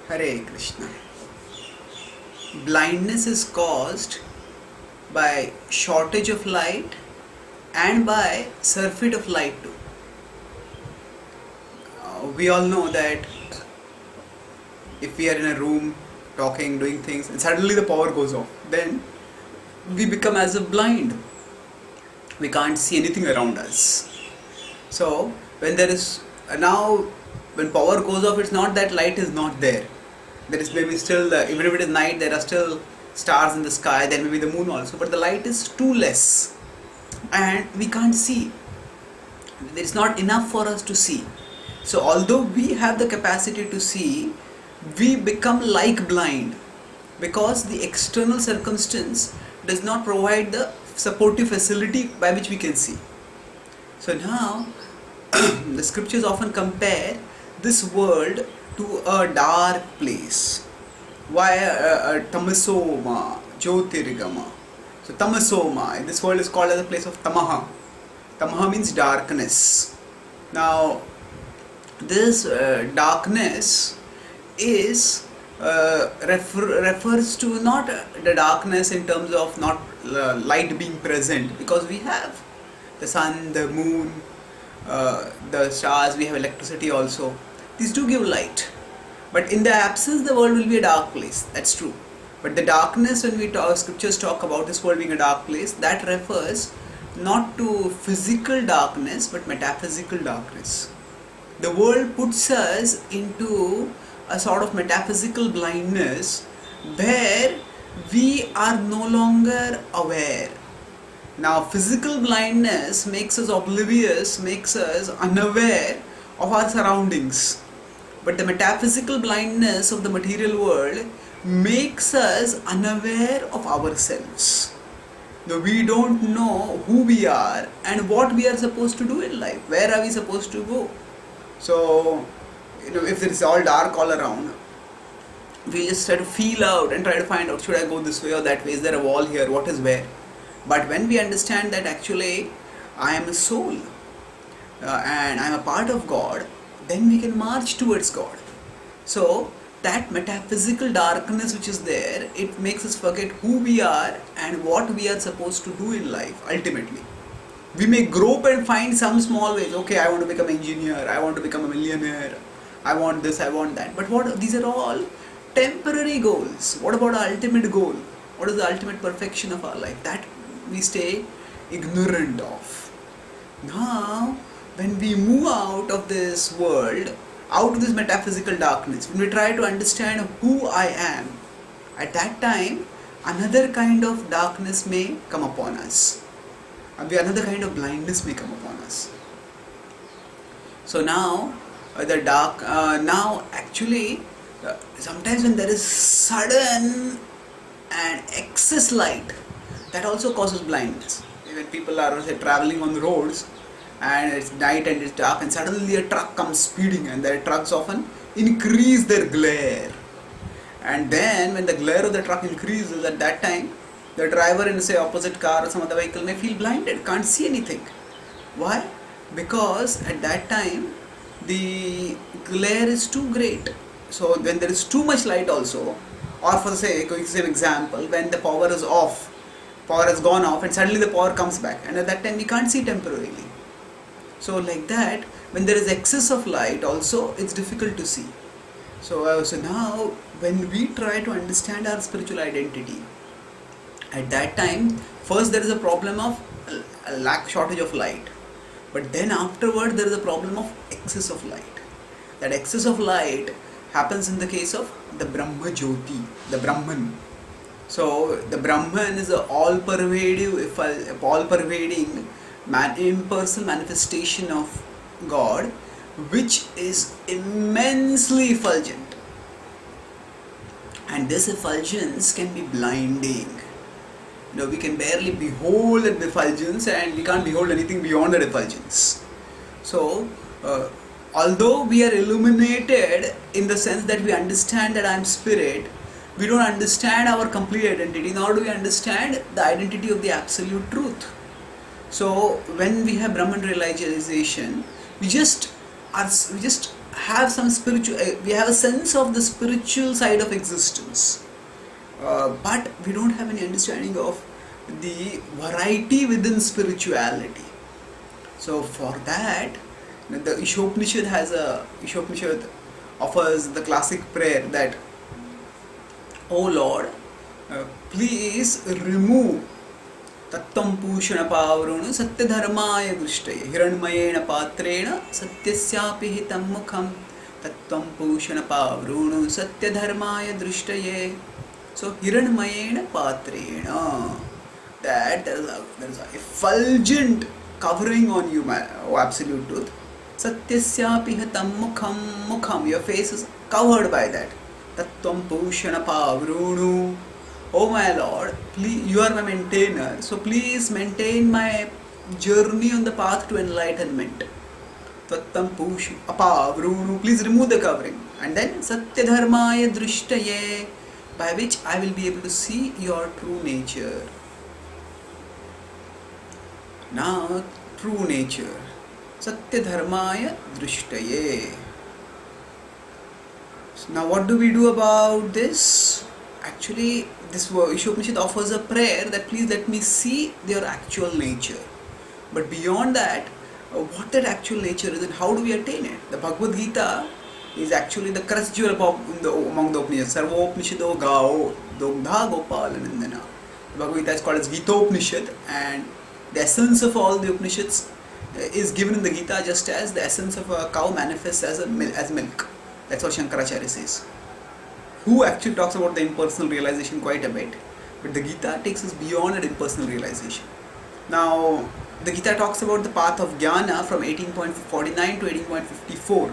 Hare Krishna. Blindness is caused by shortage of light and by surfeit of light too. We all know that if we are in a room talking, doing things, and suddenly the power goes off, then we become as if blind. We can't see anything around us. So when there is now when power goes off, it's not that light is not there. There is maybe still even if it is night, there are still stars in the sky. There may be the moon also, but the light is too less, and we can't see. It's not enough for us to see. So although we have the capacity to see, we become like blind because the external circumstance does not provide the supportive facility by which we can see. So now the scriptures often compare this world to a dark place. Why tamasoma jyotirgama? So tamasoma, this world is called as a place of tamaha. Tamaha means darkness. Now this darkness is refers to not the darkness in terms of not light being present, because we have the sun, the moon, the stars, we have electricity also. These do give light, but in the absence the world will be a dark place. That's true. But the darkness, when we talk, scriptures talk about this world being a dark place, that refers not to physical darkness but metaphysical darkness. The world puts us into a sort of metaphysical blindness where we are no longer aware. Now physical blindness makes us oblivious, makes us unaware of our surroundings. But the metaphysical blindness of the material world makes us unaware of ourselves. Now we don't know who we are and what we are supposed to do in life. Where are we supposed to go? So, if it is all dark all around, we just try to feel out and try to find out, should I go this way or that way? Is there a wall here? What is where? But when we understand that actually I am a soul and I am a part of God, then we can march towards God. So that metaphysical darkness which is there, it makes us forget who we are and what we are supposed to do in life ultimately. We may grope and find some small ways. Okay, I want to become an engineer, I want to become a millionaire, I want this, I want that. But what these are all temporary goals. What about our ultimate goal? What is the ultimate perfection of our life? That we stay ignorant of. Now, when we move out of this world, out of this metaphysical darkness, when we try to understand who I am, at that time, another kind of darkness may come upon us. Another kind of blindness may come upon us. So now, the dark, sometimes when there is sudden and excess light, that also causes blindness. When people are traveling on the roads and it's night and it's dark and suddenly a truck comes speeding, and the trucks often increase their glare. And then when the glare of the truck increases, at that time the driver in say opposite car or some other vehicle may feel blinded, can't see anything. Why? Because at that time the glare is too great. So when there is too much light also, or for say example, when the power is off, power has gone off and suddenly the power comes back, and at that time we can't see temporarily. So like that, when there is excess of light also, it's difficult to see. So now when we try to understand our spiritual identity, at that time first there is a problem of a shortage of light, but then afterward there is a problem of excess of light. That excess of light happens in the case of the Brahma Jyoti, the Brahman. So the Brahman is an all-pervading impersonal manifestation of God, which is immensely effulgent. And this effulgence can be blinding. We can barely behold that effulgence, and we can't behold anything beyond that effulgence. So, although we are illuminated in the sense that we understand that I am spirit, we don't understand our complete identity, nor do we understand the identity of the absolute truth. So when we have Brahman realization, we just have some spiritual, we have a sense of the spiritual side of existence, but we don't have any understanding of the variety within spirituality. So for that, the Ishopanishad offers the classic prayer that, "O Lord, please remove तत्त्वं पूषणपावृणु सत्यधर्माय दृष्टये हिरण्मयेन पात्रेण सत्यस्यापि हितं मुखं तत्त्वं पूषणपावृणु सत्यधर्माय दृष्टये." So hiranmayena patrena, that there is a effulgent covering on you, my absolute truth. Satyasyapi hitam mukham, your face is covered by that. Tattvam pushana pavrunu. Oh my Lord, please, you are my maintainer, so please maintain my journey on the path to enlightenment. Tattam push apavrunu, please remove the covering. And then satyadharmaya drishtaye, by which I will be able to see your true nature. Now, true nature. Satyadharmaya drishtaye. So now what do we do about this? Actually, this Ishopanishad offers a prayer that please let me see your actual nature. But beyond that, what that actual nature is and how do we attain it? The Bhagavad Gita is actually the crux jewel among the Upanishads. Sarvopnishado gao dogdha gopalanandana. The Bhagavad Gita is called as Gita Upanishad, and the essence of all the Upanishads is given in the Gita, just as the essence of a cow manifests as milk. That's what Shankaracharya says. Who actually talks about the impersonal realization quite a bit, but the Gita takes us beyond that impersonal realization. Now, the Gita talks about the path of jnana from 18.49 to 18.54,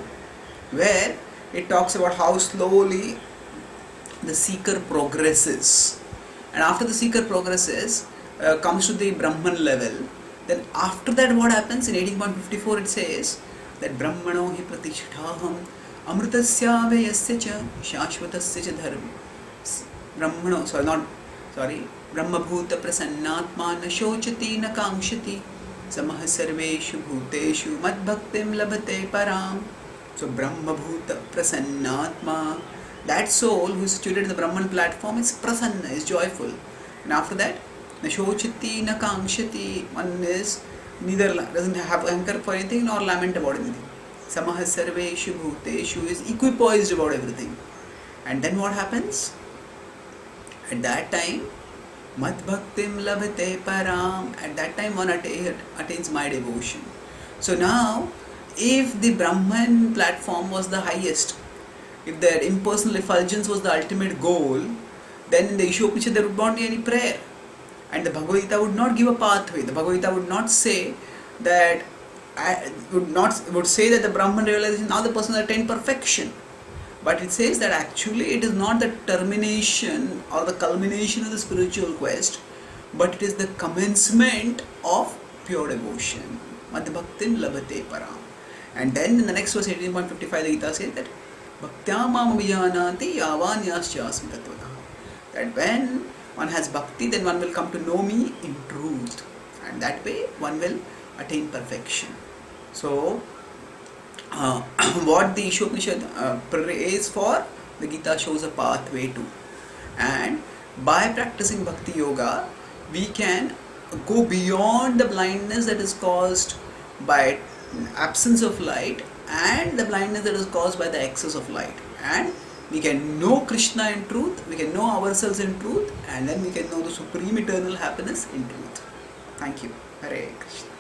where it talks about how slowly the seeker progresses, and after the seeker progresses, comes to the Brahman level. Then after that, what happens? In 18.54 it says that Brahmano hi pratisthaham amritasya vayasya cha shashvatasya cha dharma. Brahmano, Brahmabhuta prasannatma na shochati na kamshati samah sarveshu bhuteshu madbhaktim labhate param. So Brahmabhuta prasannatma, that soul who is situated in the Brahman platform is prasanna, is joyful. And after that, na shochati na kamshati, one is neither doesn't have anger for anything nor lament about anything. Samah sarveshu bhuteshu, is equipoised about everything. And then what happens? At that time, madbhaktim labhate param, at that time one attains my devotion. So now, if the Brahman platform was the highest, if the impersonal effulgence was the ultimate goal, then in the Ishopanishad there would not be any prayer, and the Bhagavad Gita would not give a pathway. The Bhagavad Gita would not say that would say that the Brahman realization, now the person has attained perfection. But it says that actually it is not the termination or the culmination of the spiritual quest, but it is the commencement of pure devotion. Madhbhaktim labhate param. And then in the next verse 18.55 the Gita says that bhaktya mam vijanati yavanyasyasmi tatvataha. That when one has bhakti, then one will come to know me in truth, and that way one will attain perfection. So what the Ishopanishad prays for, the Gita shows a pathway to. And by practicing bhakti yoga, we can go beyond the blindness that is caused by absence of light and the blindness that is caused by the excess of light. And we can know Krishna in truth, we can know ourselves in truth, and then we can know the supreme eternal happiness in truth. Thank you. Hare Krishna.